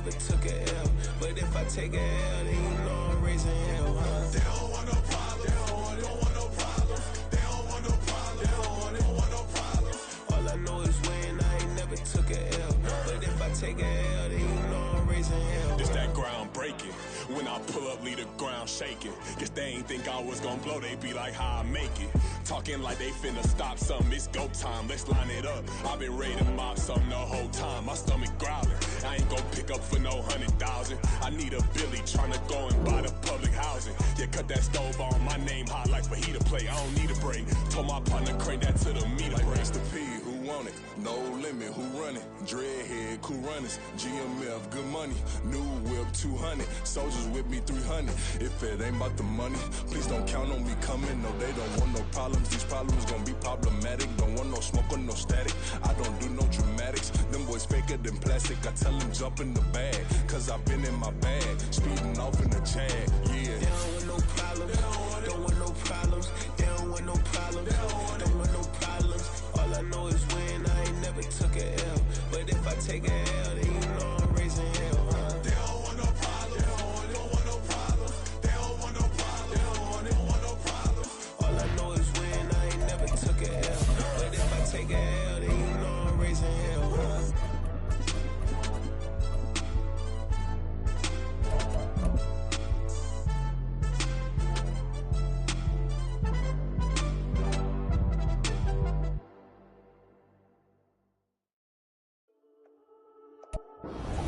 never took a L. But if I take a L, then you know I'm raising hell, huh? They don't want no problems. They don't want no problems. They don't want no problems. They don't want no problems. All I know is win. I ain't never took a L. But if I take a L, then you know I'm raising hell. It's that ground breaking. When I pull up, leave the ground shaking. Guess they ain't think I was gonna blow, they be like, how I make it. Talking like they finna stop something, it's go time, let's line it up. I've been ready to mob something the whole time, my stomach growling. I ain't gon' pick up for no 100,000. I need a Billy tryna go and buy the public housing. Yeah, cut that stove on, my name hot like fajita play. I don't need a break. Told my partner crank that to the meter like break. Mr. P, who want it? No limit, who run it? Dreadhead, cool runners, GMF, good money. New whip, 200. Soldiers with me, 300. If it ain't about the money, please don't count on me coming. No, they don't want no problems. These problems gon' be problematic. Don't want no smoke or no static. I don't do no dramatics. Them boys faker than plastic. I tell them jump in the bag, cause I've been in my bag. Speeding off in the Jag, yeah. They don't want no problems. Don't want no problems. They don't want no problems. Don't want no problems. All I know is win. I ain't never took a L. But if I take a L, then you know I'm raising hell, huh? They don't want no problems. They don't want no problems. They don't want no problems. They don't want no problems. All I know is win. I ain't never took a L. But if I take a L, then you know I'm raising hell, huh?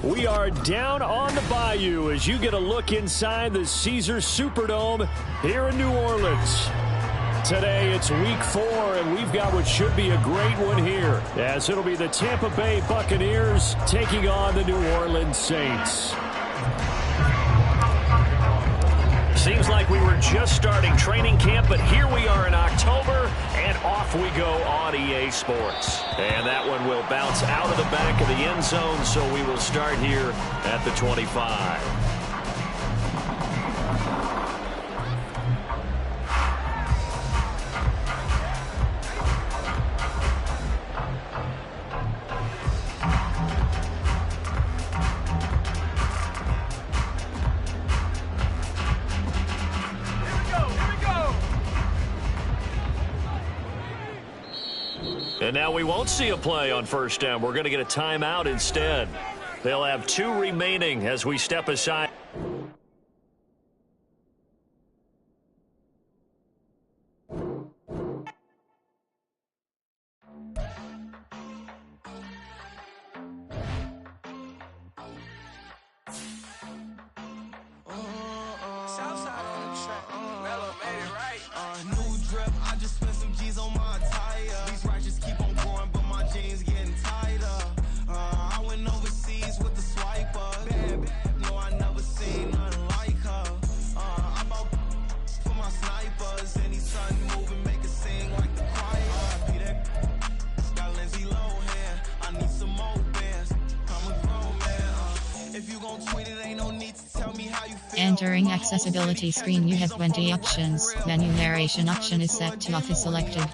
We are down on the bayou as you get a look inside the Caesars Superdome here in New Orleans. Today it's week 4, and we've got what should be a great one here, as it'll be the Tampa Bay Buccaneers taking on the New Orleans Saints. Seems like we were just starting training camp, but here we are in October, and off we go on EA Sports. And that one will bounce out of the back of the end zone, so we will start here at the 25. And now we won't see a play on first down. We're going to get a timeout instead. They'll have 2 remaining as we step aside. Entering accessibility screen, you have 20 options. Menu narration option is set to office selected.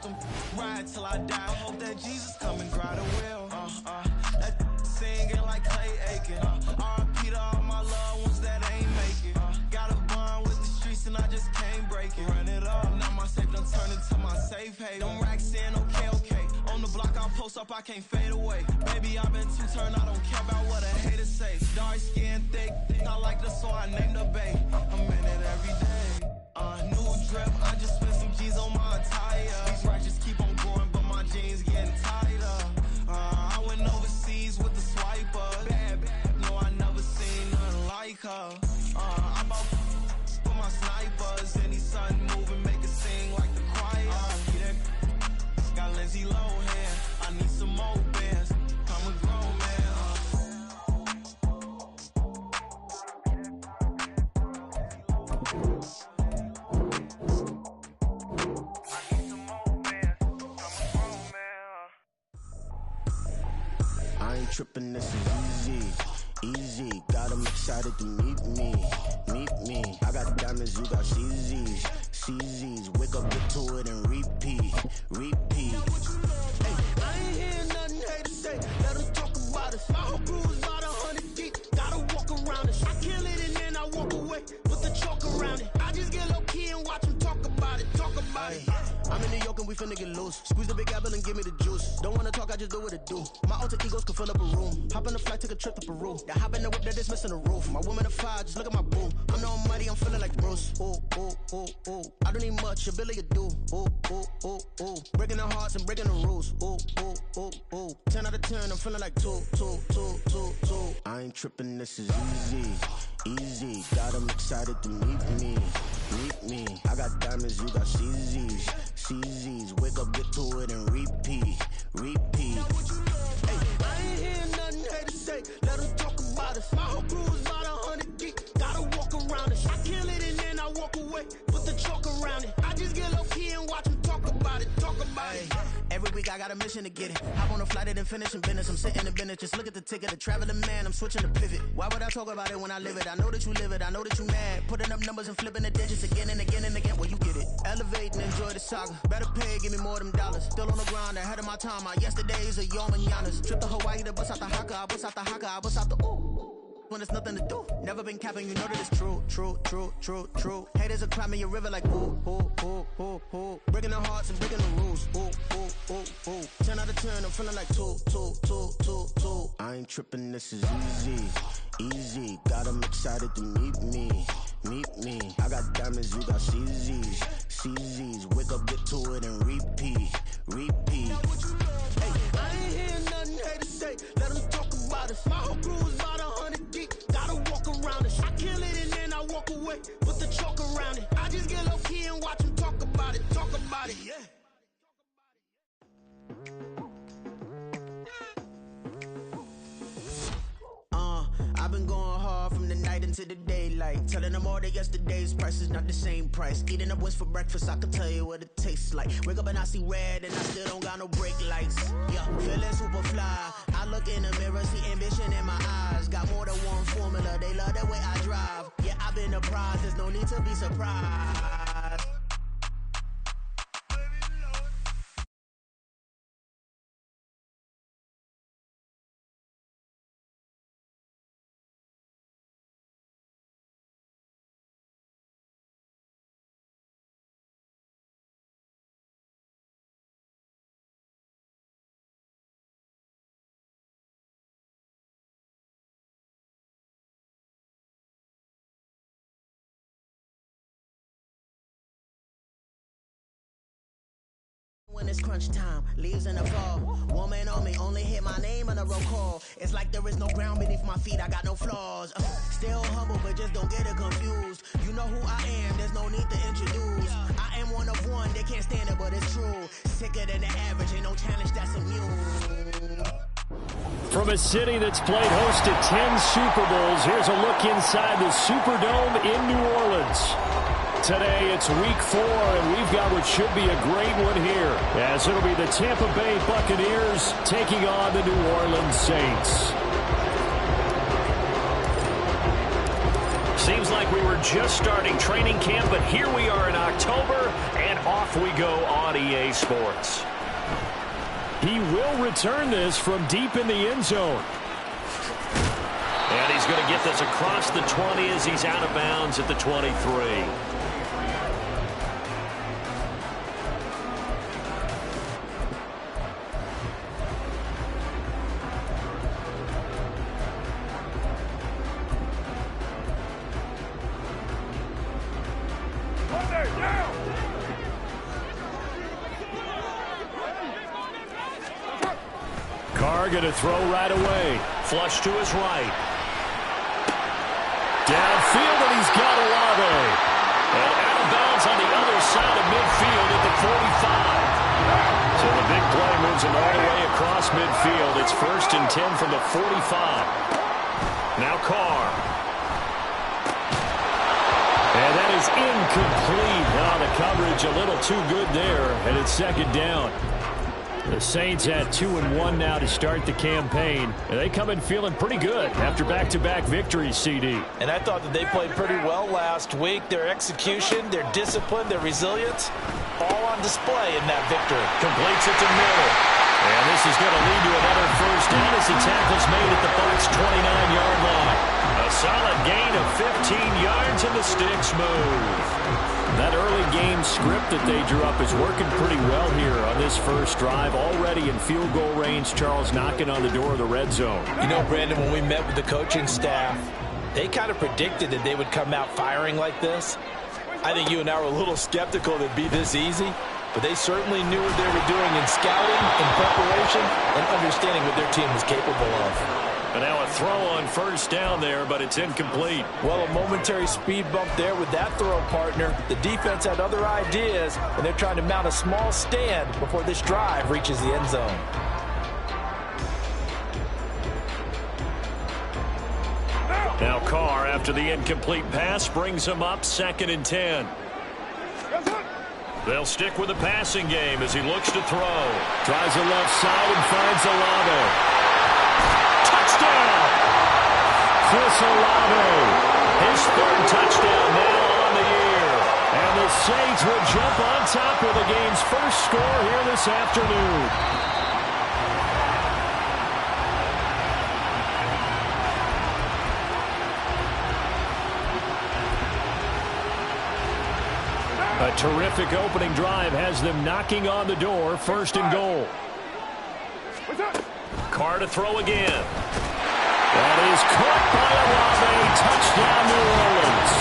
Up, I can't fade away. Baby, I've been too turned, I don't care about what a hater say. Dark skin, thick, I like the so I named the bay. I'm in it every day. New drip, I just spent some G's on my attire. These righteous keep on going, but my jeans getting tighter. I went overseas with the swiper. Bad, no, I never seen nothing like her. I bought for my snipers. Any sun moving, make it sing like the choir. Got Lindsay Lohan. I need some more bands. I'm a grown man. I ain't tripping, this is easy. Easy, got them excited to meet me. I got diamonds, you got CZs. CZs, wake up, get to it and repeat. Hey, I ain't hearing nothing hate to say. Let us talk about it. My whole crew is about 100 deep. Gotta walk I'm in New York and we finna get loose. Squeeze the big apple and give me the juice. Don't wanna talk, I just do what it do. My alter egos can fill up a room. Hop on a flight, take a trip to Peru. That hop in the whip that is missing the roof. My woman a fire, just look at my boo. I'm the almighty, I'm feeling like Bruce. Ooh, ooh, ooh, ooh. I don't need much, ability to do. Ooh, ooh, ooh, ooh. Breaking the hearts and breaking the rules. Ooh, ooh, ooh, ooh. 10 out of 10, I'm feeling like 2, 2, 2, 2, 2. I ain't tripping, this is easy. Easy, got 'em excited to meet me. Meet me. I got diamonds, you got CZs. CZs, wake up, get to it and repeat. Repeat. Hey, I ain't hearing nothing haters say. Let them talk about us. My whole crew is about 100 deep. Gotta walk around it. I kill it and then I walk away. Put the chalk around it. I just get low key and watch them talk about it. Talk about it. Every week I got a mission to get it. Hop on a flight and then finish in business. I'm sitting in business. Just look at the ticket. A traveling man, I'm switching to pivot. Why would I talk about it when I live it? I know that you live it. I know that you mad. Putting up numbers and flipping the digits again and again and again. Well, you get it. Elevate and enjoy the saga. Better pay, give me more of them dollars. Still on the grind, ahead of my time. My yesterdays are your mananas. Trip to Hawaii to bust out the haka. I bust out the haka. I bust out the ooh. When there's nothing to do. Never been capping, you know that it's true, true, true, true, true. Haters are climbing your river like ooh, ooh, ooh, ooh, ooh. Breaking their hearts and breaking the rules. Ooh, ooh, ooh, ooh. 10 out of 10, I'm feeling like 2, 2, 2, 2, 2. I ain't tripping, this is easy. Easy, got 'em excited to meet me. Meet me. I got diamonds, you got CZs. CZs, wake up, get to it and repeat. Repeat. Hey, I ain't hearing nothing haters say. Let them talk about us. My whole crew is about 100 deep. Gotta walk around it. I kill it and then I walk away. Put the chalk around it. I just get low key and watch them talk about it. Talk about it, yeah. I've been going hard from the night into the daylight. Telling them all that yesterday's price is not the same price. Eating up wings for breakfast, I can tell you what it tastes like. Wake up and I see red and I still don't got no brake lights. Yeah, feeling super fly. I look in the mirror, see ambition in my eyes. Got more than one formula, they love the way I drive. Yeah, I've been a prize, there's no need to be surprised. When it's crunch time, leaves in the fall. Woman on me, only hit my name on a roll call. It's like there is no ground beneath my feet, I got no flaws. Still humble, but just don't get it confused. You know who I am, there's no need to introduce. I am one of one, they can't stand it, but it's true. Sicker than the average, ain't no challenge that's immune. From a city that's played host to 10 Super Bowls, here's a look inside the Superdome in New Orleans. Today, it's week 4, and we've got what should be a great one here, as it'll be the Tampa Bay Buccaneers taking on the New Orleans Saints. Seems like we were just starting training camp, but here we are in October, and off we go on EA Sports. He will return this from deep in the end zone. And he's going to get this across the 20 as he's out of bounds at the 23. Carr going to throw right away. Flush to his right. Downfield, and he's got Olave. And out of bounds on the other side of midfield at the 45. So the big play moves him all the way across midfield. It's 1st and 10 from the 45. Now Carr. And that is incomplete. Oh, the coverage a little too good there, and it's 2nd down. The Saints at 2-1 now to start the campaign. And they come in feeling pretty good after back-to-back victories, CD. And I thought that they played pretty well last week. Their execution, their discipline, their resilience, all on display in that victory. Completes it to middle. And this is going to lead to another 1st down as the tackle's made at the Bucs' 29-yard line. A solid gain of 15 yards, and the the sticks move. That early game script that they drew up is working pretty well here on this first drive. Already in field goal range, Charles knocking on the door of the red zone. You know, Brandon, when we met with the coaching staff, they kind of predicted that they would come out firing like this. I think you and I were a little skeptical that it'd be this easy, but they certainly knew what they were doing in scouting, in preparation, and understanding what their team was capable of. And now a throw on first down there, but it's incomplete. Well, a momentary speed bump there with that throw, partner. The defense had other ideas, and they're trying to mount a small stand before this drive reaches the end zone. Now Carr, after the incomplete pass, brings him up 2nd and 10. They'll stick with the passing game as he looks to throw. Tries the left side and finds Olave. Touchdown! Chris Olave. His 3rd touchdown now on the year. And the Saints will jump on top of the game's first score here this afternoon. A terrific opening drive has them knocking on the door, 1st and goal. Carr to throw again. That is caught by Olave. Touchdown, New Orleans.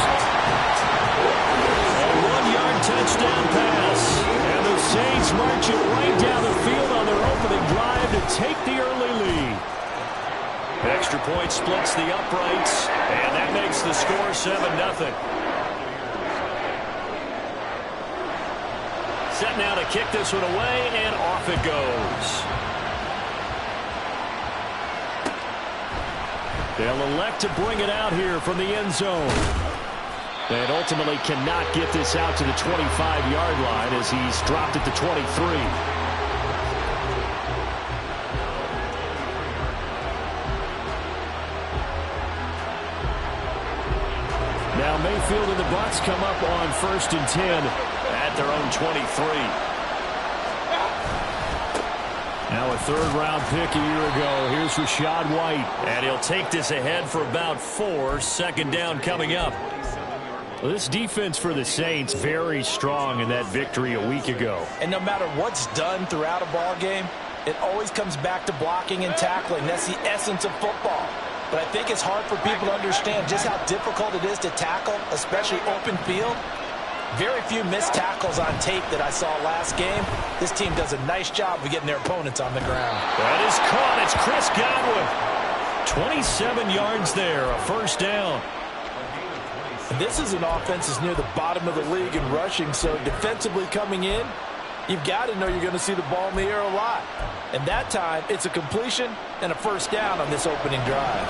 A 1-yard touchdown pass. And the Saints march it right down the field on their opening drive to take the early lead. Extra point splits the uprights, and that makes the score 7-0. Set now to kick this one away, and off it goes. They'll elect to bring it out here from the end zone. And ultimately cannot get this out to the 25-yard line as he's dropped at the 23. Now Mayfield and the Bucs come up on 1st and 10 at their own 23. Now a 3rd-round pick a year ago. Here's Rachaad White. And he'll take this ahead for about 4. 2nd down coming up. Well, this defense for the Saints very strong in that victory a week ago. And no matter what's done throughout a ball game, it always comes back to blocking and tackling. That's the essence of football. But I think it's hard for people to understand just how difficult it is to tackle, especially open field. Very few missed tackles on tape that I saw last game. This team does a nice job of getting their opponents on the ground. That is caught. It's Chris Godwin. 27 yards there, a 1st down. This is an offense that's near the bottom of the league in rushing, so defensively coming in, you've got to know you're going to see the ball in the air a lot. And that time, it's a completion and a 1st down on this opening drive.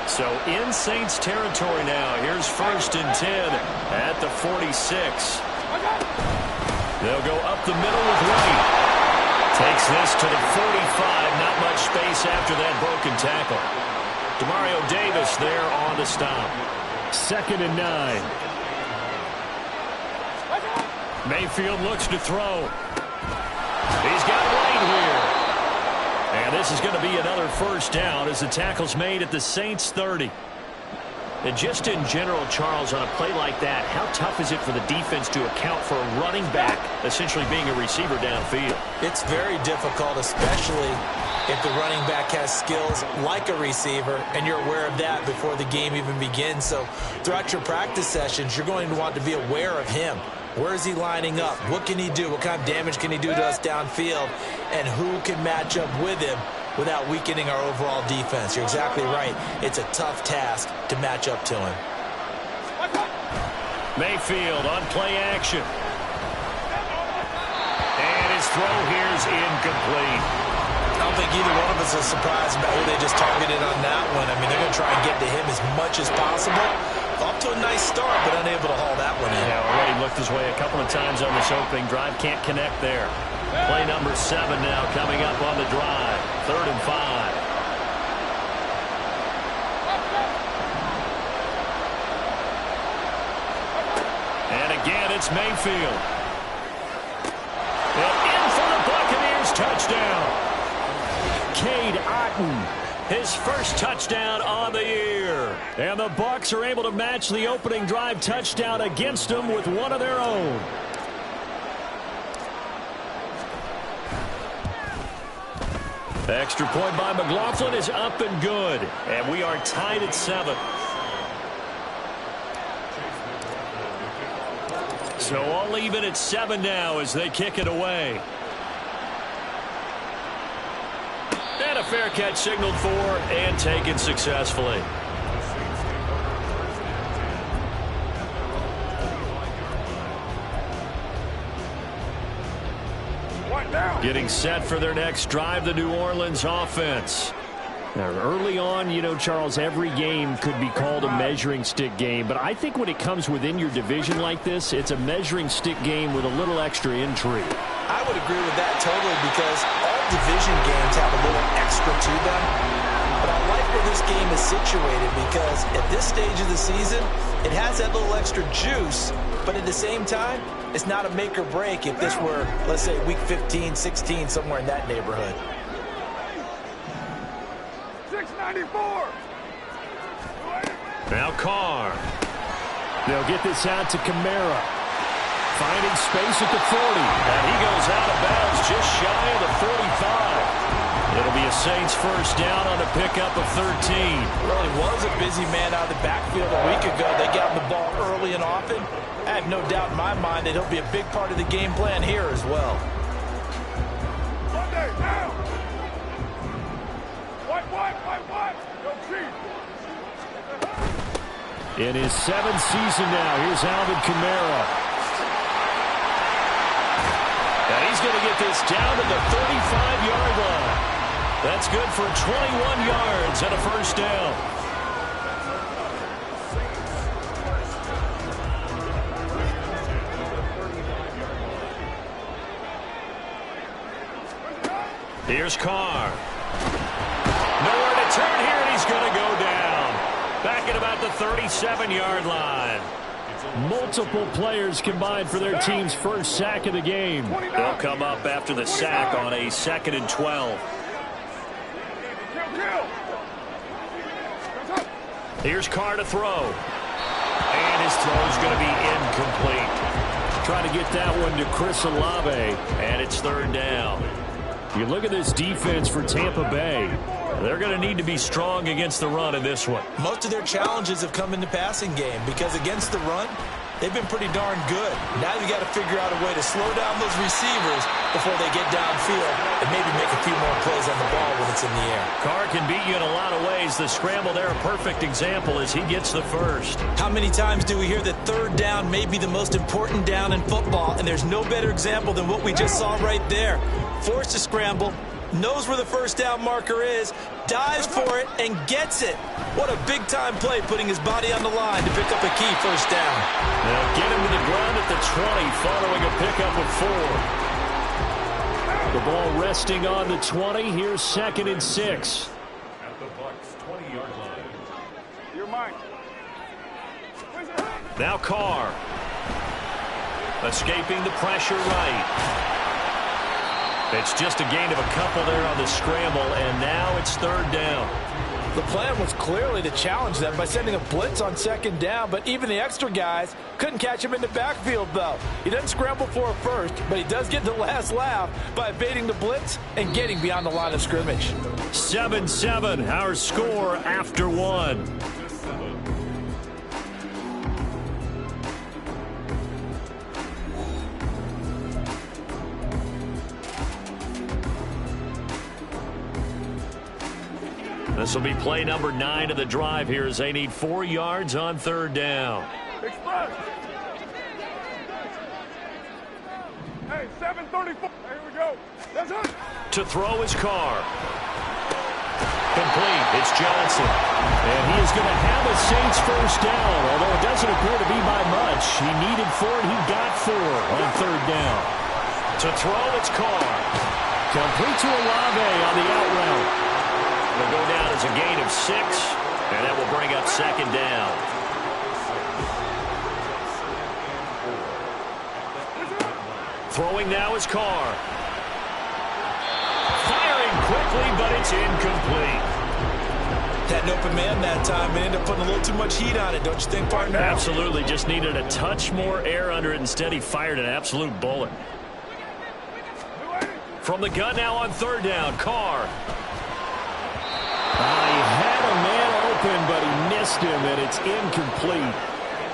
So in Saints territory now. Here's 1st and 10 at the 46. They'll go up the middle with White. Takes this to the 45. Not much space after that broken tackle. Demario Davis there on the stop. 2nd and 9. Mayfield looks to throw. He's got White here. And this is going to be another 1st down as the tackle's made at the Saints 30. And just in general, Charles, on a play like that, how tough is it for the defense to account for a running back essentially being a receiver downfield? It's very difficult, especially if the running back has skills like a receiver, and you're aware of that before the game even begins. So throughout your practice sessions, you're going to want to be aware of him. Where is he lining up? What can he do? What kind of damage can he do to us downfield? And who can match up with him without weakening our overall defense? You're exactly right. It's a tough task to match up to him. Mayfield on play action. And his throw here is incomplete. I don't think either one of us is surprised about who they just targeted on that one. I mean, they're going to try and get to him as much as possible. Off to a nice start, but unable to haul that one in. Yeah, already looked his way a couple of times on this opening drive. Can't connect there. Play number 7 now coming up on the drive. 3rd and 5. And again, it's Mayfield. And in for the Buccaneers touchdown. Cade Otton his first touchdown on the year. And the Bucs are able to match the opening drive touchdown against them with one of their own. Extra point by McLaughlin is up and good. And we are tied at 7. So all even at 7 now as they kick it away. And a fair catch signaled for and taken successfully. Getting set for their next drive, the New Orleans offense. Now, early on, you know, Charles, every game could be called a measuring stick game. But I think when it comes within your division like this, it's a measuring stick game with a little extra intrigue. I would agree with that totally because all division games have a little extra to them. But I like where this game is situated because at this stage of the season, it has that little extra juice. But at the same time, it's not a make or break if this were, let's say, week 15, 16, somewhere in that neighborhood. 694. Now Carr. They'll get this out to Kamara. Finding space at the 40. And he goes out of bounds just shy of the 45. It'll be a Saints first down on a pickup of 13. Really was a busy man out of the backfield a week ago. They got him the ball early and often. I have no doubt in my mind that he'll be a big part of the game plan here as well. Sunday, now. White. Go Chiefs. In his 7th season now, here's Alvin Kamara. And he's going to get this down to the 35-yard line. That's good for 21 yards and a first down. Here's Carr. Nowhere to turn here, and he's going to go down. Back at about the 37-yard line. Multiple players combined for their team's first sack of the game. They'll come up after the sack on a 2nd and 12. Here's Carr to throw. And his throw's going to be incomplete. Trying to get that one to Chris Olave. And it's 3rd down. You look at this defense for Tampa Bay. They're going to need to be strong against the run in this one. Most of their challenges have come in the passing game because against the run, they've been pretty darn good. Now you've got to figure out a way to slow down those receivers before they get downfield and maybe make a few more plays on the ball when it's in the air. Carr can beat you in a lot of ways. The scramble there, a perfect example as he gets the first. How many times do we hear that 3rd down may be the most important down in football, and there's no better example than what we just saw right there. Forced to scramble, knows where the first down marker is, dives for it, and gets it. What a big-time play putting his body on the line to pick up a key first down. They'll get him to the ground at the 20 following a pickup of 4. The ball resting on the 20. Here's 2nd and 6. At the Bucs 20-yard line. You're mine. Now Carr. Escaping the pressure right. It's just a gain of a couple there on the scramble, and now it's 3rd down. The plan was clearly to challenge them by sending a blitz on 2nd down, but even the extra guys couldn't catch him in the backfield, though. He doesn't scramble for it first, but he does get the last laugh by evading the blitz and getting beyond the line of scrimmage. 7-7, our score after 1. This will be play number 9 of the drive here as they need 4 yards on 3rd down. Express. Hey, 734. Here we go. That's it. To throw his Carr. Complete. It's Johnson. And he is going to have a Saints first down, although it doesn't appear to be by much. He needed 4, and he got 4 on 3rd down. To throw, it's Carr. Complete to Olave on the out route. It'll go down as a gain of 6, and that will bring up 2nd down. Throwing now is Carr. Firing quickly, but it's incomplete. Had an open man that time and ended up putting a little too much heat on it, don't you think, partner? Absolutely. Just needed a touch more air under it. Instead, he fired an absolute bullet. From the gun now on third down, Carr. He had a man open, but he missed him, and it's incomplete.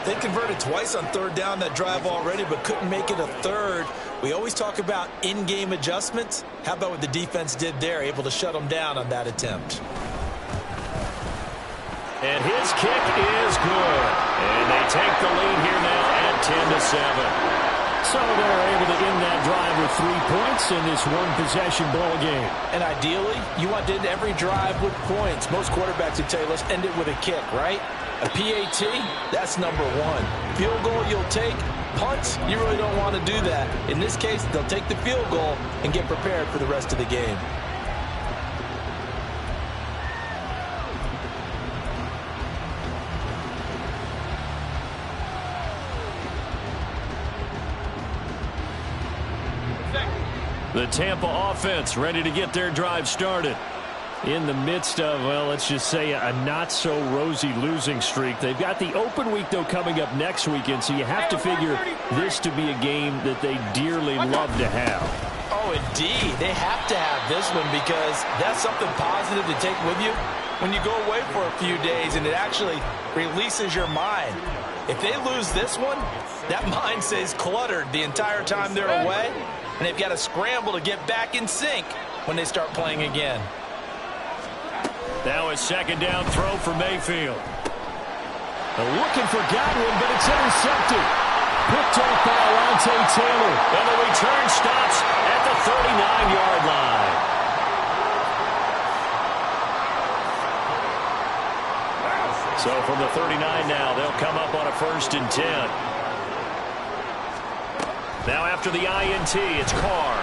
They converted twice on third down that drive already, but couldn't make it a third. We always talk about in-game adjustments. How about what the defense did there, able to shut them down on that attempt? And his kick is good. And they take the lead here now at 10-7. So they're able to end that drive with 3 points in this one-possession ball game. And ideally, you want to end every drive with points. Most quarterbacks would tell you, let's end it with a kick, right? A PAT, that's number one. Field goal you'll take. Punts, you really don't want to do that. In this case, they'll take the field goal and get prepared for the rest of the game. The Tampa offense ready to get their drive started. In the midst of, well, let's just say a not-so-rosy losing streak. They've got the open week, though, coming up next weekend, so you have to figure this to be a game that they dearly love to have. Oh, indeed. They have to have this one because that's something positive to take with you when you go away for a few days, and it actually releases your mind. If they lose this one, that mind stays cluttered the entire time they're away, and they've got to scramble to get back in sync when they start playing again. Now a second down throw for Mayfield. Looking for Godwin, but it's intercepted. Picked off by Alontae Taylor. And the return stops at the 39-yard line. So from the 39 now, they'll come up on a 1st and 10. Now after the INT, it's Carr.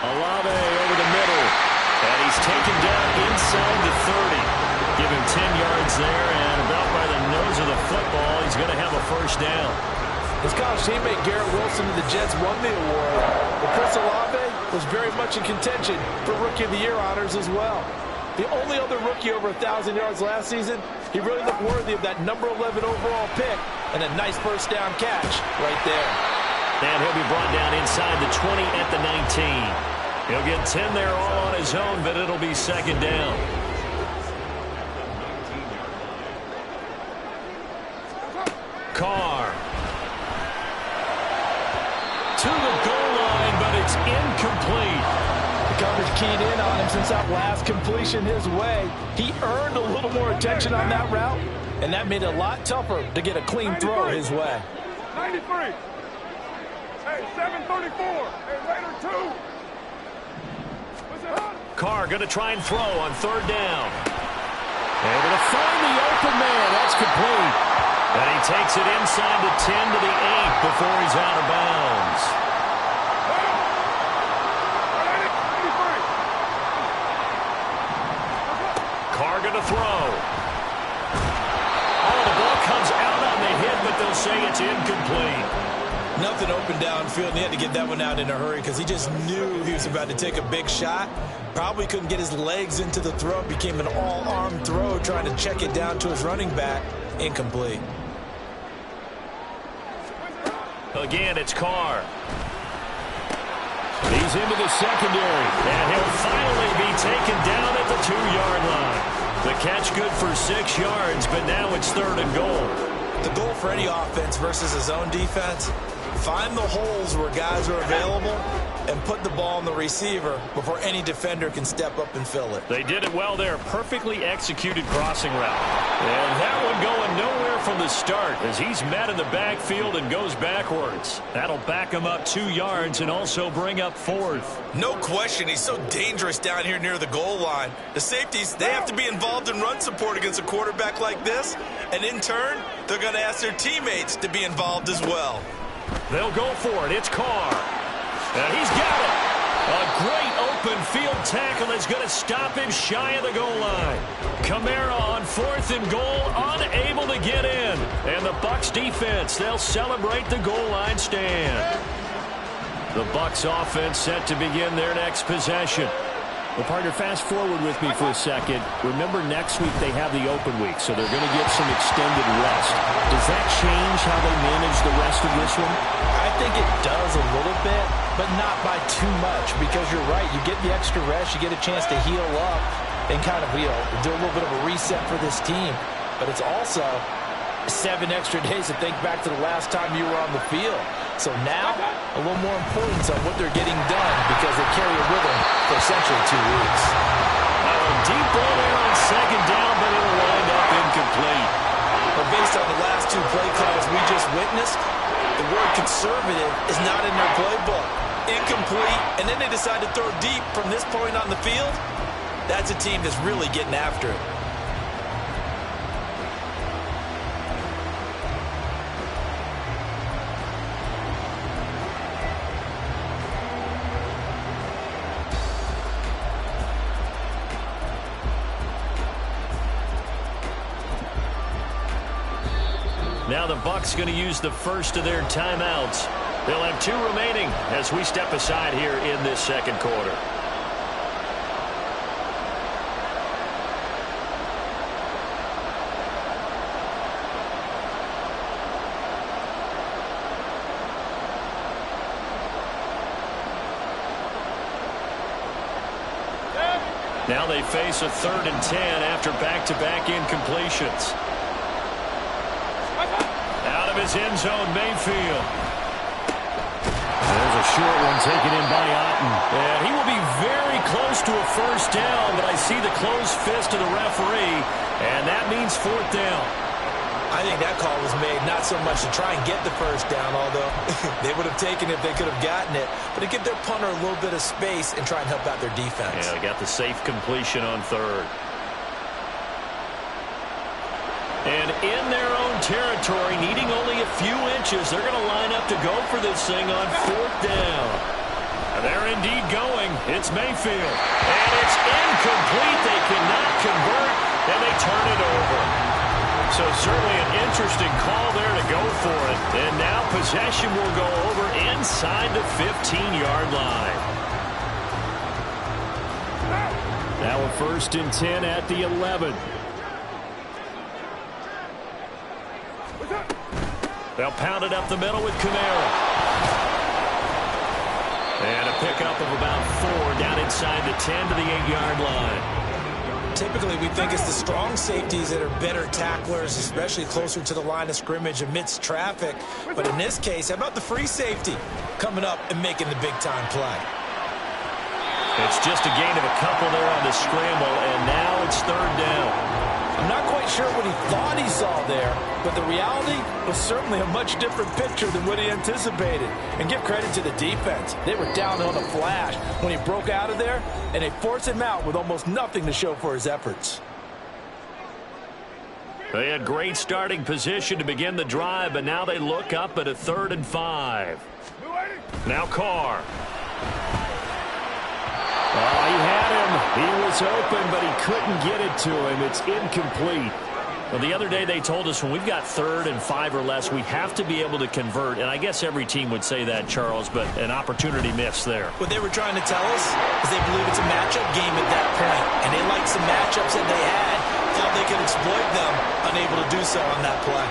Olave over the middle. And he's taken down inside the 30. Give him 10 yards there, and about by the nose of the football, he's going to have a 1st down. His college teammate Garrett Wilson of the Jets won the award, but Chris Olave was very much in contention for Rookie of the Year honors as well. The only other rookie over 1,000 yards last season, he really looked worthy of that number 11 overall pick and a nice 1st down catch right there. And he'll be brought down inside the 20 at the 19. He'll get 10 there all on his own, but it'll be 2nd down. Carr. To the goal line, but it's incomplete. The coverage keyed in on him since that last completion his way. He earned a little more attention on that route, and that made it a lot tougher to get a clean throw his way. 93. Hey, 734. Hey, Raider 2. Carr going to try and throw on 3rd down. Able to find the open man. That's complete. And he takes it inside the 10 to the 8 before he's out of bounds. Carr going to throw. Oh, the ball comes out on the hit, but they'll say it's incomplete. Nothing open downfield, and he had to get that one out in a hurry because he just knew he was about to take a big shot. Probably couldn't get his legs into the throw. Became an all-arm throw, trying to check it down to his running back. Incomplete. Again, it's Carr. He's into the secondary. And he'll finally be taken down at the 2-yard line. The catch good for 6 yards, but now it's 3rd and goal. The goal for any offense versus his own defense, find the holes where guys are available and put the ball on the receiver before any defender can step up and fill it. They did it well there. Perfectly executed crossing route. And that one going nowhere from the start as he's met in the backfield and goes backwards. That'll back him up 2 yards and also bring up 4th. No question, he's so dangerous down here near the goal line. The safeties, they have to be involved in run support against a quarterback like this. And in turn, they're going to ask their teammates to be involved as well. They'll go for it. It's Carr. And he's got it. A great open field tackle that's going to stop him shy of the goal line. Kamara on 4th and goal, unable to get in. And the Bucs defense, they'll celebrate the goal line stand. The Bucs offense set to begin their next possession. Well, partner, fast forward with me for a second. Remember, next week they have the open week, so they're going to get some extended rest. Does that change how they manage the rest of this one? I think it does a little bit, but not by too much, because you're right. You get the extra rest. You get a chance to heal up and kind of, do a little bit of a reset for this team. But it's also 7 extra days to think back to the last time you were on the field. So now, a little more importance on what they're getting done because they carry it with them for essentially 2 weeks. Deep ball there on second down, but it'll wind up incomplete. But based on the last 2 play calls we just witnessed, the word conservative is not in their playbook. Incomplete, and then they decide to throw deep from this point on the field. That's a team that's really getting after it. Now the Bucs going to use the first of their timeouts. They'll have 2 remaining as we step aside here in this second quarter. Now they face a 3rd and 10 after back-to-back incompletions. Out of his end zone, Mayfield. There's a short one taken in by Otten. And he will be very close to a first down, but I see the closed fist of the referee, and that means 4th down. I think that call was made not so much to try and get the first down, although they would have taken it if they could have gotten it, but to give their punter a little bit of space and try and help out their defense. Yeah, they got the safe completion on 3rd. And in their own territory, needing only a few inches, they're going to line up to go for this thing on 4th down. And they're indeed going. It's Mayfield. And it's incomplete. They cannot convert, and they turn it over. So certainly an interesting call there to go for it. And now possession will go over inside the 15-yard line. Now a 1st and 10 at the 11. They'll pound it up the middle with Kamara. And a pickup of about 4 down inside the 10 to the 8-yard line. Typically, we think it's the strong safeties that are better tacklers, especially closer to the line of scrimmage amidst traffic. But in this case, how about the free safety coming up and making the big-time play? It's just a gain of a couple there on the scramble, and now it's 3rd down. I'm not quite sure what he thought he saw there, but the reality was certainly a much different picture than what he anticipated. And give credit to the defense. They were down on a flash when he broke out of there, and they forced him out with almost nothing to show for his efforts. They had great starting position to begin the drive, but now they look up at a 3rd and 5. Now Carr. Oh, he had him. He was open, but he couldn't get it to him. It's incomplete. Well, the other day they told us when we've got 3rd and 5 or less, we have to be able to convert. And I guess every team would say that, Charles, but an opportunity missed there. What they were trying to tell us is they believe it's a matchup game at that point. And they liked some matchups that they had, thought they could exploit them, unable to do so on that play.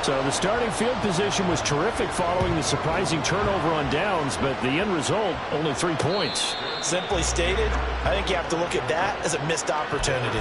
So the starting field position was terrific following the surprising turnover on downs, but the end result, only 3 points. Simply stated, I think you have to look at that as a missed opportunity.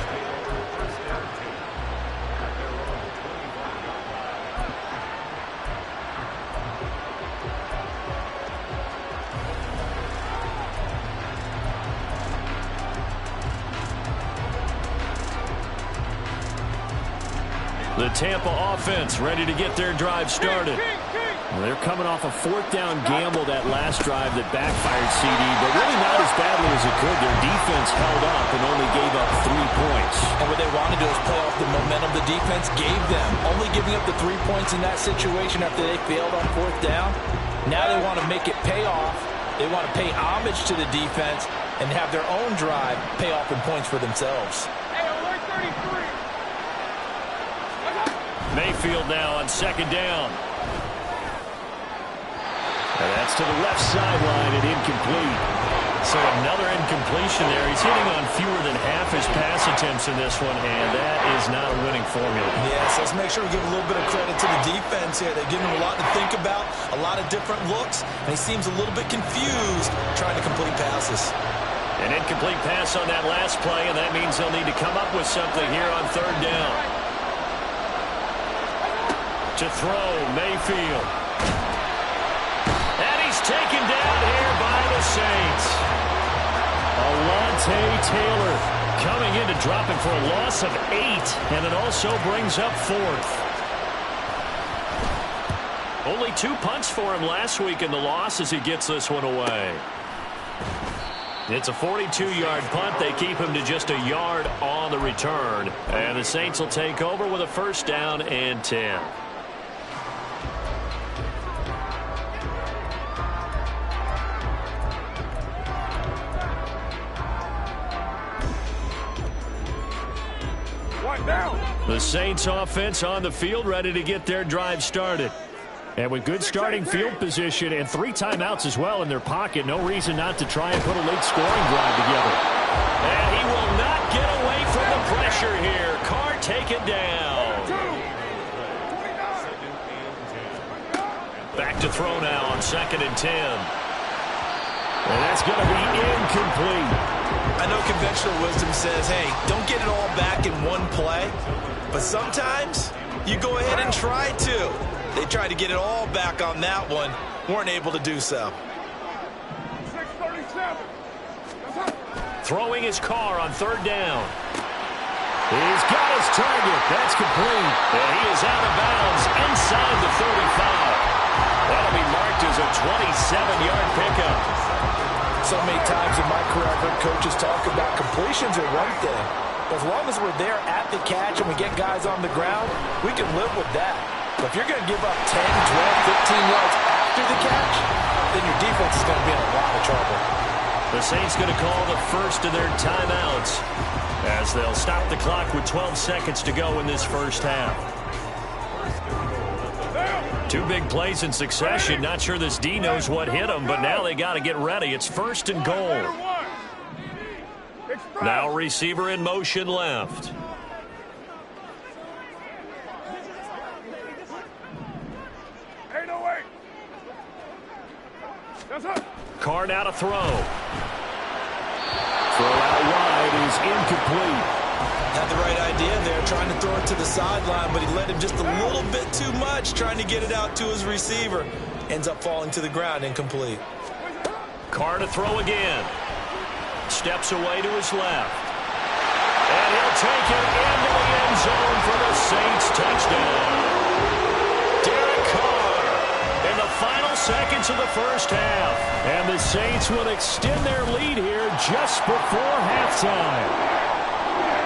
The Tampa offense ready to get their drive started. Well, they're coming off a 4th down gamble that last drive that backfired, CD, but really not as badly as it could. Their defense held up and only gave up 3 points. And what they wanted to do is play off the momentum the defense gave them. Only giving up the 3 points in that situation after they failed on 4th down. Now they want to make it pay off. They want to pay homage to the defense and have their own drive pay off in points for themselves. Mayfield now on 2nd down. And that's to the left sideline and incomplete. So another incompletion there. He's hitting on fewer than half his pass attempts in this one, and that is not a winning formula. Yeah, so let's make sure we give a little bit of credit to the defense here. They're giving him a lot to think about, a lot of different looks, and he seems a little bit confused trying to complete passes. An incomplete pass on that last play, and that means they'll need to come up with something here on third down. To throw, Mayfield. And he's taken down here by the Saints. Alontae Taylor coming in to drop him for a loss of 8, and it also brings up 4th. Only 2 punts for him last week in the loss as he gets this one away. It's a 42-yard punt. They keep him to just a yard on the return. And the Saints will take over with a first down and 10. The Saints offense on the field, ready to get their drive started. And with good starting field position and 3 timeouts as well in their pocket, no reason not to try and put a late scoring drive together. And he will not get away from the pressure here. Carr taken down. Back to throw now on 2nd and 10. And that's going to be incomplete. I know conventional wisdom says, hey, don't get it all back in one play. But sometimes you go ahead and try to. They tried to get it all back on that one. Weren't able to do so. 637. Throwing his Carr on 3rd down. He's got his target. That's complete. And he is out of bounds inside the 35. That'll be marked as a 27-yard pickup. So many times in my career, I've heard coaches talk about completions are one thing. As long as we're there at the catch and we get guys on the ground, we can live with that. But if you're going to give up 10, 12, 15 yards after the catch, then your defense is going to be in a lot of trouble. The Saints going to call the first of their timeouts as they'll stop the clock with 12 seconds to go in this first half. 2 big plays in succession. Not sure this D knows what hit him, but now they got to get ready. It's 1st and goal. Now receiver in motion left. Carr now to throw. Throw out wide is incomplete. Had the right idea there, trying to throw it to the sideline, but he let him just a little bit too much, trying to get it out to his receiver. Ends up falling to the ground, incomplete. Carr to throw again. Steps away to his left. And he'll take it into the end zone for the Saints touchdown. Derek Carr in the final seconds of the first half. And the Saints will extend their lead here just before halftime.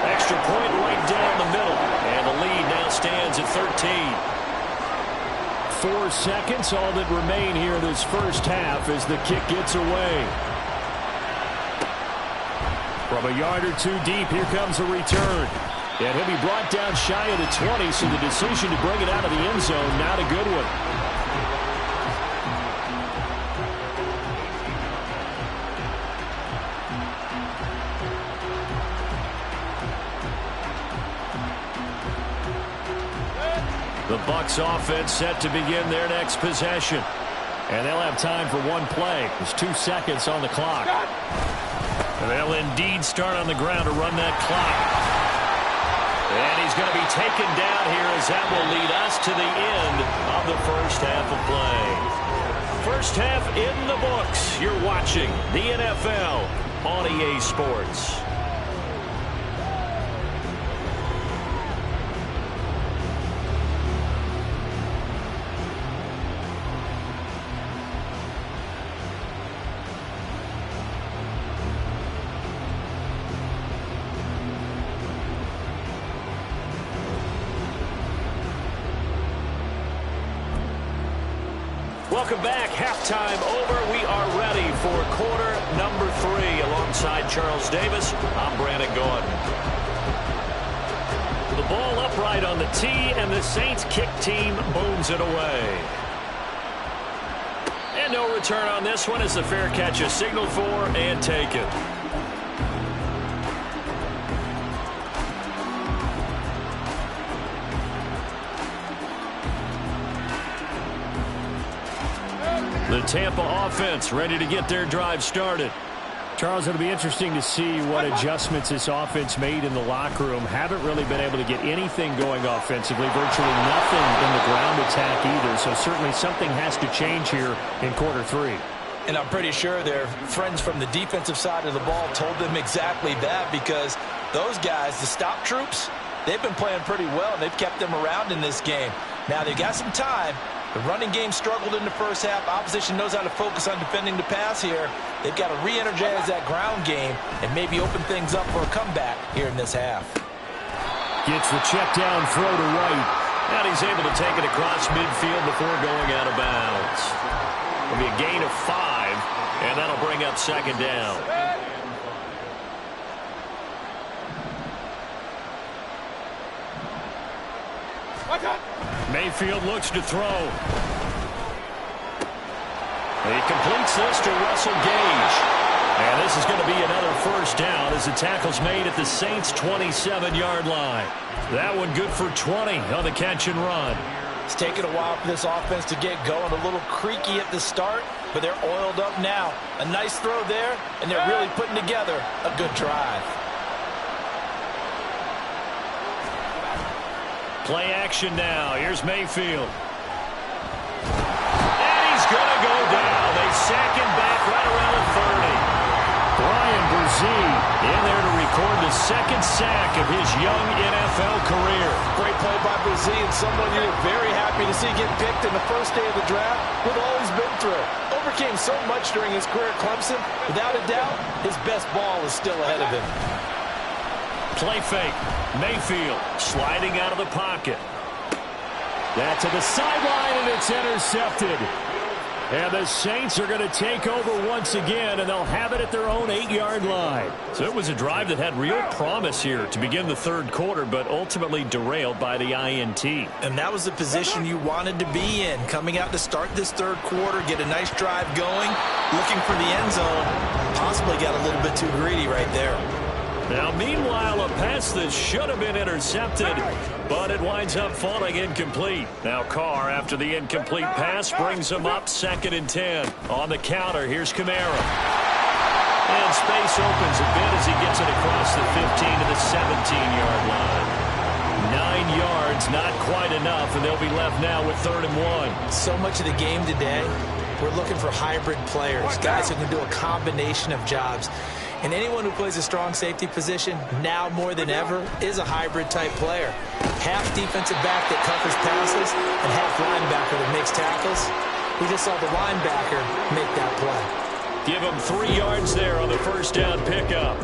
Extra point right down the middle. And the lead now stands at 13. 4 seconds, all that remain here in this first half as the kick gets away. From a yard or 2 deep, here comes a return. And he'll be brought down shy of the 20, so the decision to bring it out of the end zone, not a good one. The Bucs offense set to begin their next possession. And they'll have time for 1 play. There's 2 seconds on the clock. And they'll indeed start on the ground to run that clock. And he's going to be taken down here as that will lead us to the end of the first half of play. First half in the books. You're watching the NFL on EA Sports. Welcome back. Halftime over. We are ready for quarter number 3. Alongside Charles Davis, I'm Brandon Gordon. The ball upright on the tee, and the Saints kick team booms it away. And no return on this one as the fair catch is signaled for and taken. The Tampa offense ready to get their drive started. Charles, it'll be interesting to see what adjustments this offense made in the locker room. Haven't really been able to get anything going offensively, virtually nothing in the ground attack either. So certainly something has to change here in quarter three. And I'm pretty sure their friends from the defensive side of the ball told them exactly that, because those guys, the stop troops, they've been playing pretty well. They've kept them around in this game. Now they've got some time. The running game struggled in the first half. Opposition knows how to focus on defending the pass here. They've got to re-energize that ground game and maybe open things up for a comeback here in this half. Gets the check down throw to right. And he's able to take it across midfield before going out of bounds. It'll be a gain of 5, and that'll bring up second down. Mayfield looks to throw. He completes this to Russell Gage. And this is going to be another first down as the tackle's made at the Saints' 27-yard line. That one good for 20 on the catch and run. It's taken a while for this offense to get going. A little creaky at the start, but they're oiled up now. A nice throw there, and they're really putting together a good drive. Play action now. Here's Mayfield. And he's going to go down. They sack him back right around the 30. Brian BigDeee in there to record the second sack of his young NFL career. Great play by BigDeee, and someone you were very happy to see get picked in the first day of the draft with all he's been through. Overcame so much during his career at Clemson. Without a doubt, his best ball is still ahead of him. Play fake. Mayfield sliding out of the pocket. That to the sideline, and it's intercepted. And the Saints are going to take over once again, and they'll have it at their own 8-yard line. So it was a drive that had real promise here to begin the third quarter, but ultimately derailed by the INT. And that was the position you wanted to be in. Coming out to start this third quarter, get a nice drive going, looking for the end zone. Possibly got a little bit too greedy right there. Now, meanwhile, a pass that should have been intercepted, but it winds up falling incomplete. Now, Carr, after the incomplete pass, brings him up 2nd and 10. On the counter, here's Kamara. And space opens a bit as he gets it across the 15 to the 17-yard line. 9 yards, not quite enough, and they'll be left now with 3rd and 1. So much of the game today, we're looking for hybrid players, guys who can do a combination of jobs. And anyone who plays a strong safety position, now more than ever, is a hybrid-type player. Half defensive back that covers passes and half linebacker that makes tackles. We just saw the linebacker make that play. Give him 3 yards there on the first down pickup.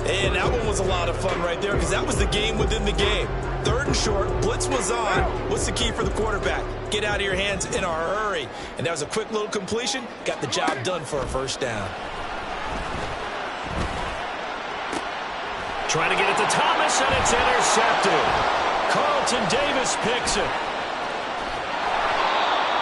And that one was a lot of fun right there, because that was the game within the game. 3rd and short, blitz was on. What's the key for the quarterback? Get out of your hands in a hurry. And that was a quick little completion. Got the job done for a first down. Trying to get it to Thomas, and it's intercepted. Carlton Davis picks it.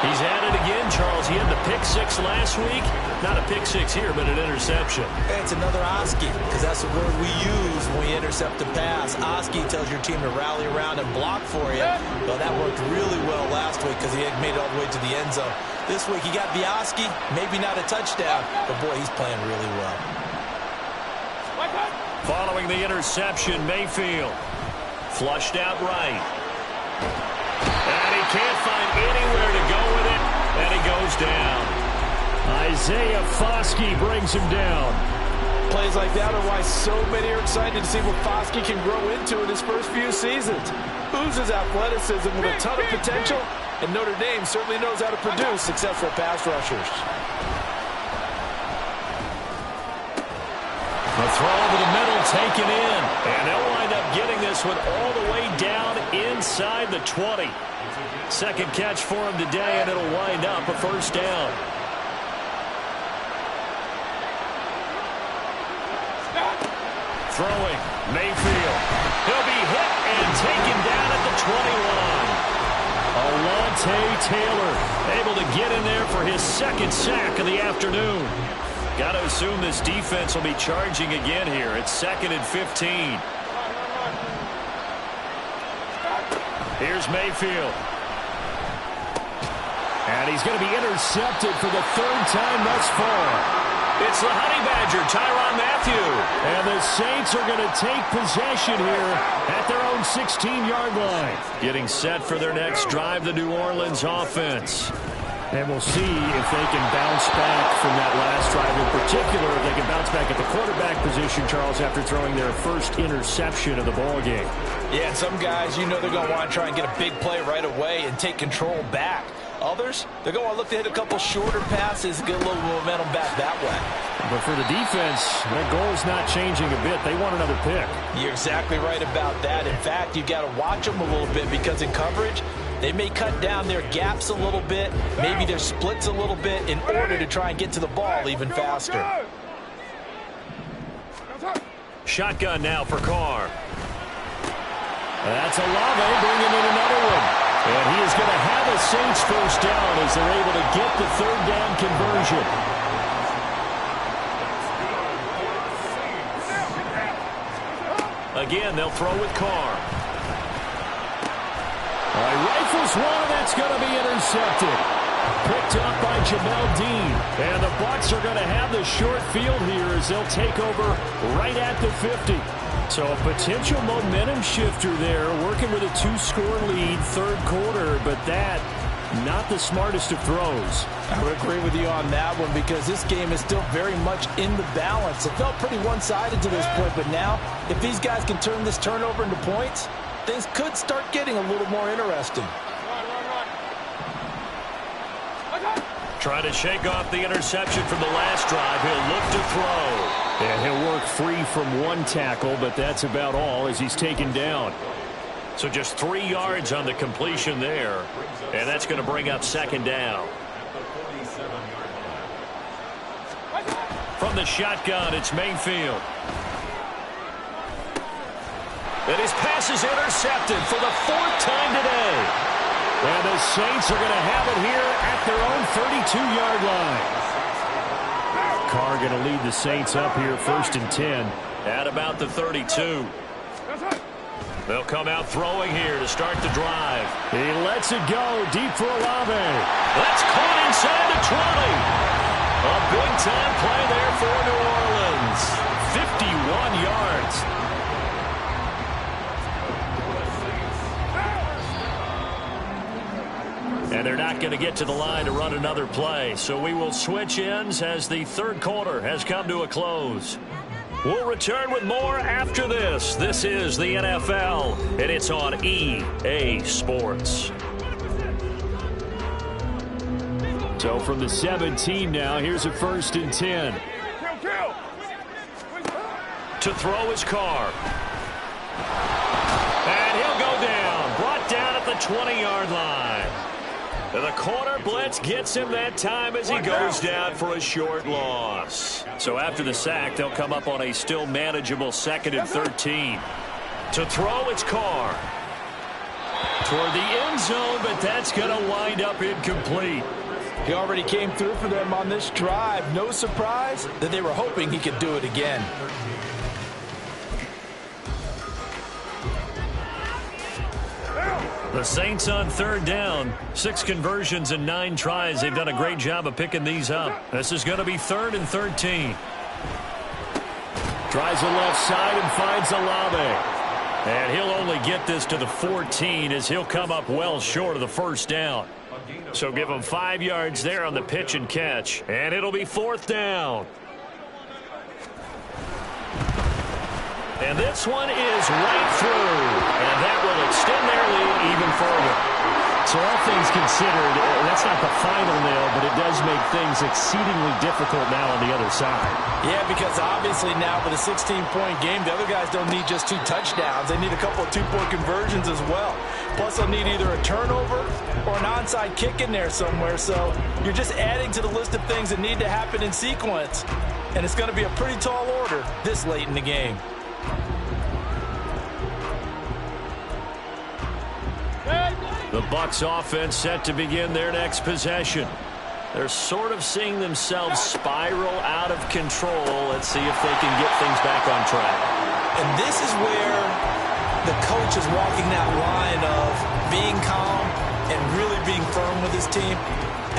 He's at it again, Charles. He had the pick 6 last week. Not a pick 6 here, but an interception. It's another Oski, because that's the word we use when we intercept a pass. Oski tells your team to rally around and block for you. Well, that worked really well last week because he had made it all the way to the end zone. This week he got the Oski, maybe not a touchdown, but boy, he's playing really well. Following the interception, Mayfield flushed out right. And he can't find anywhere to go with it, and he goes down. Isaiah Foskey brings him down. Plays like that are why so many are excited to see what Foskey can grow into in his first few seasons. Oozes athleticism with a ton of potential, and Notre Dame certainly knows how to produce successful pass rushers. The throw over the middle taken in. And they'll wind up getting this one all the way down inside the 20. Second catch for him today, and it'll wind up a first down. Throwing, Mayfield. He'll be hit and taken down at the 21. A long Taylor able to get in there for his second sack of the afternoon. Got to assume this defense will be charging again here. It's 2nd and 15. Here's Mayfield. And he's going to be intercepted for the 3rd time thus far. It's the Honey Badger, Tyrann Mathieu. And the Saints are going to take possession here at their own 16-yard line. Getting set for their next drive, the New Orleans offense. And we'll see if they can bounce back from that last drive. In particular, if they can bounce back at the quarterback position, Charles, after throwing their first interception of the ball game. Yeah, and some guys, you know they're going to want to try and get a big play right away and take control back. Others, they're going to want to look to hit a couple shorter passes, get a little momentum back that way. But for the defense, their goal is not changing a bit. They want another pick. You're exactly right about that. In fact, you've got to watch them a little bit because in coverage, they may cut down their gaps a little bit, maybe their splits a little bit in order to try and get to the ball even faster. Shotgun now for Carr. That's Olave bringing in another one. And he is going to have a Saints first down as they're able to get the 3rd down conversion. Again, they'll throw with Carr. Rifles one, that's going to be intercepted. Picked up by Jamel Dean. And the Bucs are going to have the short field here as they'll take over right at the 50. So a potential momentum shifter there, working with a 2-score lead, 3rd quarter, but that, not the smartest of throws. I would agree with you on that one because this game is still very much in the balance. It felt pretty one-sided to this point, but now, if these guys can turn this turnover into points, things could start getting a little more interesting. Trying to shake off the interception from the last drive. He'll look to throw. And he'll work free from one tackle, but that's about all as he's taken down. So just 3 yards on the completion there. And that's going to bring up 2nd down. From the shotgun, it's Mayfield. And his pass is intercepted for the 4th time today. And the Saints are going to have it here at their own 32-yard line. Carr going to lead the Saints up here 1st and 10 at about the 32. They'll come out throwing here to start the drive. He lets it go deep for Olave. That's caught inside the 20. A big-time play there for New Orleans. 51 yards. And they're not going to get to the line to run another play. So we will switch ends as the 3rd quarter has come to a close. We'll return with more after this. This is the NFL, and it's on EA Sports. So from the 17 now, here's a 1st and 10. To throw his Carr. And he'll go down. Brought down at the 20-yard line. The corner blitz gets him that time as he goes down for a short loss. So after the sack, they'll come up on a still manageable 2nd and 13. To throw, it's Carr. Toward the end zone, but that's going to wind up incomplete. He already came through for them on this drive. No surprise that they were hoping he could do it again. The Saints on 3rd down. 6 conversions and 9 tries. They've done a great job of picking these up. This is going to be 3rd and 13. Tries the left side and finds Olave. And he'll only get this to the 14 as he'll come up well short of the 1st down. So give him 5 yards there on the pitch and catch. And it'll be 4th down. And this one is right through. And that will extend their lead even further. So all things considered, that's not the final nail, but it does make things exceedingly difficult now on the other side. Yeah, because obviously now with a 16-point game, the other guys don't need just 2 touchdowns. They need a couple of 2-point conversions as well. Plus, they'll need either a turnover or an onside kick in there somewhere. So you're just adding to the list of things that need to happen in sequence. And it's going to be a pretty tall order this late in the game. The Bucs offense set to begin their next possession. They're sort of seeing themselves spiral out of control. Let's see if they can get things back on track. And this is where the coach is walking that line of being calm and really being firm with his team.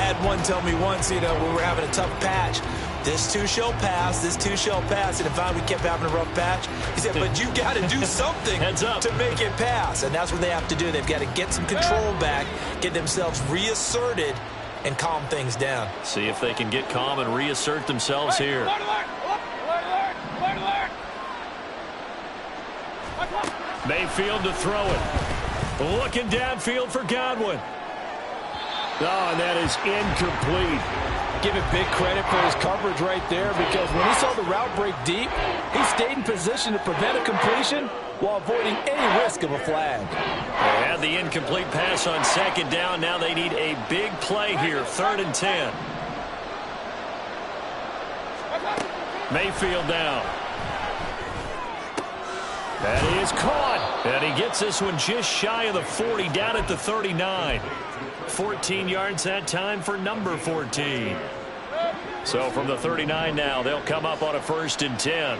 I had one tell me once, when we were having a tough patch, this too shall pass, this too shall pass. And if we kept having a rough patch, he said, but you got to do something to make it pass. And that's what they have to do. They've got to get some control back, get themselves reasserted, and calm things down. See if they can get calm and reassert themselves here. Mayfield to throw it. Looking downfield for Godwin. Oh, and that is incomplete. Give it big credit for his coverage right there, because when he saw the route break deep, he stayed in position to prevent a completion while avoiding any risk of a flag. They had the incomplete pass on second down. Now they need a big play here, 3rd and 10. Mayfield down. That is caught. And he gets this one just shy of the 40, down at the 39. 14 yards that time for number 14. So from the 39 now, they'll come up on a 1st and 10.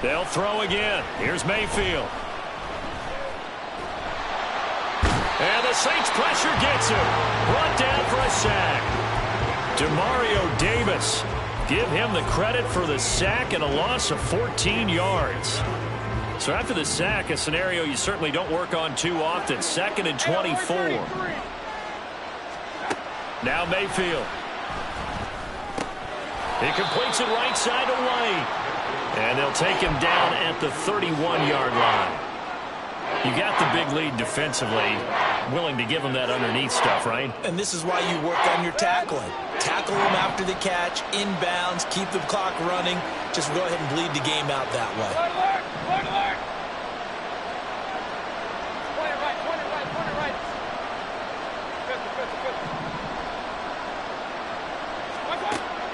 They'll throw again. Here's Mayfield. And the Saints pressure gets him. Brought down for a sack. Demario Davis. Give him the credit for the sack and a loss of 14 yards. So after the sack, a scenario you certainly don't work on too often. 2nd and 24. Now Mayfield. He completes it right side to White. And they'll take him down at the 31-yard line. You got the big lead defensively. Willing to give him that underneath stuff, right? And this is why you work on your tackling. Tackle him after the catch, inbounds, keep the clock running. Just go ahead and bleed the game out that way.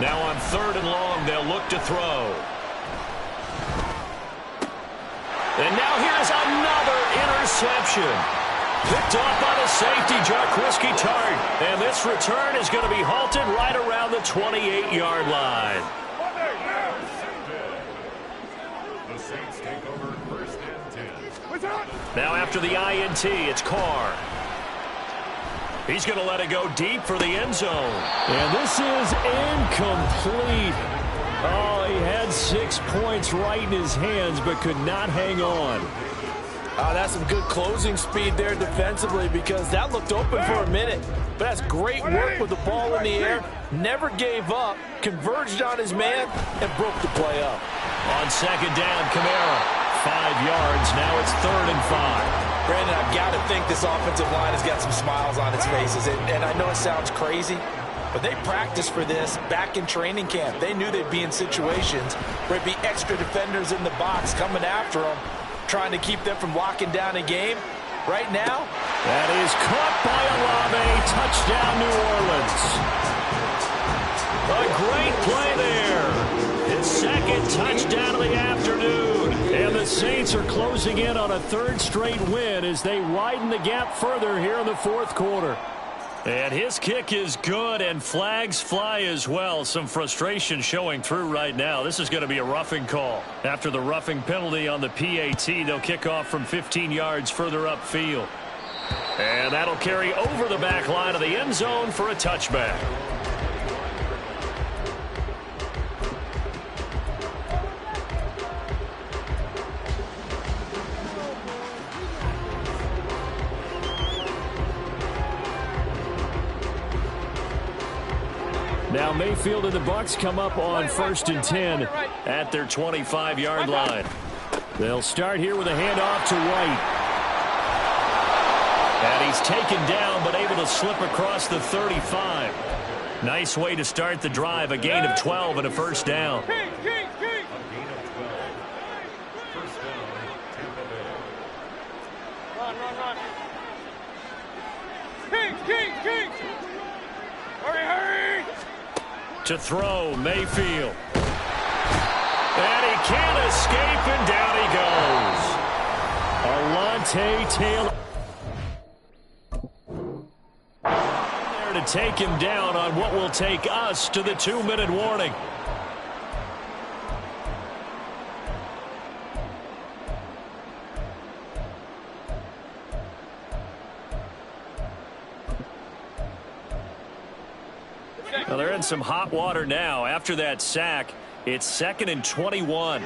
Now on 3rd and long, they'll look to throw. And now here's another interception. Picked off by the safety, Jarquiski Tart. And this return is going to be halted right around the 28-yard line. The Saints take over 1st and 10. Now after the INT, it's Carr. He's going to let it go deep for the end zone. And this is incomplete. Oh, he had 6 points right in his hands, but could not hang on. That's some good closing speed there defensively, because that looked open for a minute. But that's great work with the ball in the air. Never gave up, converged on his man, and broke the play up. On 2nd down, Kamara. 5 yards. Now it's 3rd and 5. Brandon, I've got to think this offensive line has got some smiles on its faces. And I know it sounds crazy, but they practiced for this back in training camp. They knew they'd be in situations where there'd be extra defenders in the box coming after them, trying to keep them from locking down a game. Right now, that is caught by Olave. Touchdown, New Orleans. A great play there. His 2nd touchdown of the afternoon. And the Saints are closing in on a 3rd straight win as they widen the gap further here in the 4th quarter. And his kick is good, and flags fly as well. Some frustration showing through right now. This is going to be a roughing call. After the roughing penalty on the PAT, they'll kick off from 15 yards further upfield. And that'll carry over the back line of the end zone for a touchback. Now Mayfield and the Bucs come up on 1st and 10 at their 25-yard line. They'll start here with a handoff to White. And he's taken down but able to slip across the 35. Nice way to start the drive. A gain of 12 and a 1st down. To throw, Mayfield. And he can't escape, and down he goes. Alontae Taylor there to take him down on what will take us to the 2-minute warning. Well, they're in some hot water now. After that sack, it's 2nd and 21.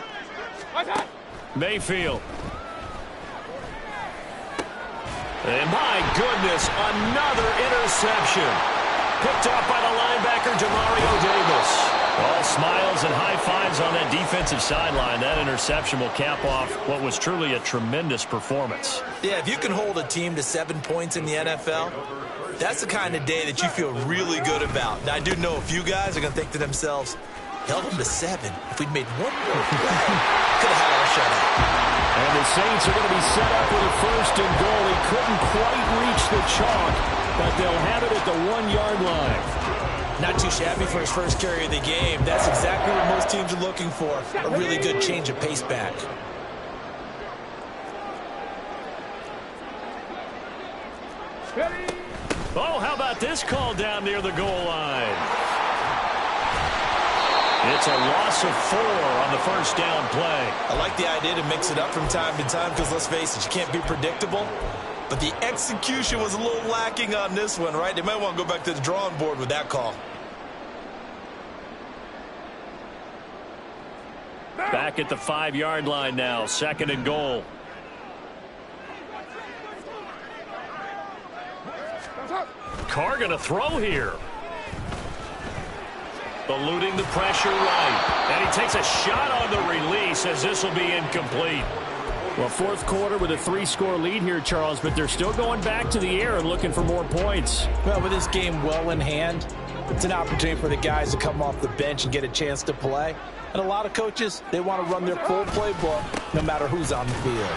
Mayfield. And my goodness, another interception. Picked up by the linebacker, Demario Davis. All smiles and high fives on that defensive sideline. That interception will cap off what was truly a tremendous performance. Yeah, if you can hold a team to 7 points in the NFL, that's the kind of day that you feel really good about. Now, I do know a few guys are going to think to themselves, held them to 7. If we'd made one more play, could have had our shutout. And the Saints are going to be set up with a 1st and goal. He couldn't quite reach the chalk, but they'll have it at the 1-yard line. Not too shabby for his first carry of the game. That's exactly what most teams are looking for, a really good change of pace back. Oh, how about this call down near the goal line? It's a loss of 4 on the 1st down play. I like the idea to mix it up from time to time because, let's face it, you can't be predictable. But the execution was a little lacking on this one, right? They might want to go back to the drawing board with that call. Back at the 5-yard line now, 2nd and goal. Carr going to throw here. Eluding the pressure right. And he takes a shot on the release as this will be incomplete. Well, 4th quarter with a 3-score lead here, Charles, but they're still going back to the air and looking for more points. Well, with this game well in hand, it's an opportunity for the guys to come off the bench and get a chance to play. And a lot of coaches, they want to run their full playbook no matter who's on the field.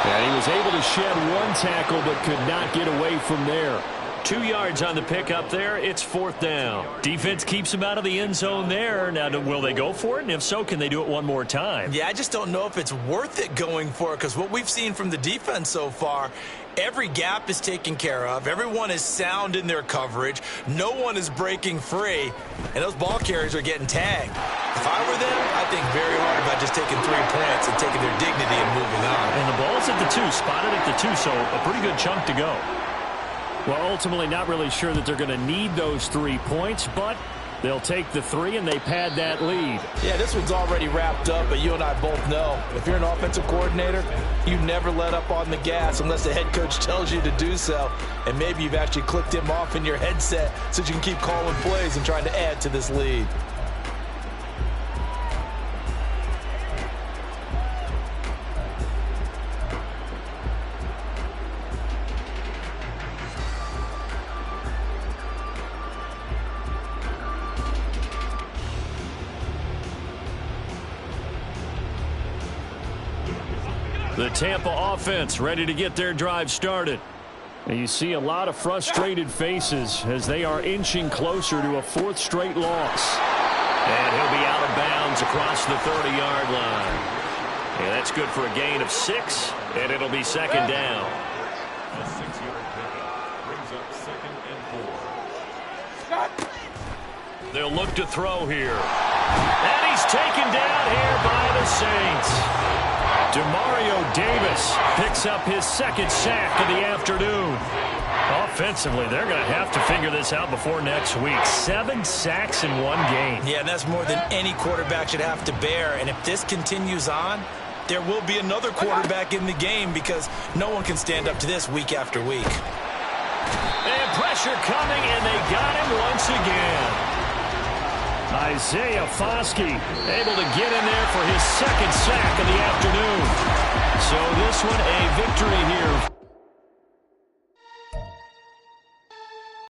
And he was able to shed 1 tackle but could not get away from there. 2 yards on the pickup there. It's 4th down. Defense keeps him out of the end zone there. Now, will they go for it? And if so, can they do it one more time? Yeah, I just don't know if it's worth it going for it because what we've seen from the defense so far, every gap is taken care of. Everyone is sound in their coverage. No one is breaking free. And those ball carriers are getting tagged. If I were them, I'd think very hard about just taking 3 points and taking their dignity and moving on. And the ball's at the 2, spotted at the 2, so a pretty good chunk to go. Well, ultimately not really sure that they're going to need those 3 points, but they'll take the 3 and they pad that lead. Yeah, this one's already wrapped up, but you and I both know if you're an offensive coordinator, you never let up on the gas unless the head coach tells you to do so. And maybe you've actually clicked him off in your headset so you can keep calling plays and trying to add to this lead. The Tampa offense ready to get their drive started. And you see a lot of frustrated faces as they are inching closer to a 4th straight loss. And he'll be out of bounds across the 30-yard line. And that's good for a gain of 6, and it'll be 2nd down. A 6-yard pickup brings up 2nd and 4. They'll look to throw here. And he's taken down here by the Saints. Demario Davis picks up his 2nd sack of the afternoon. Offensively, they're going to have to figure this out before next week. 7 sacks in 1 game. Yeah, and that's more than any quarterback should have to bear. And if this continues on, there will be another quarterback in the game because no one can stand up to this week after week. And pressure coming, and they got him once again. Isaiah Foskey able to get in there for his 2nd sack of the afternoon. So this one a victory here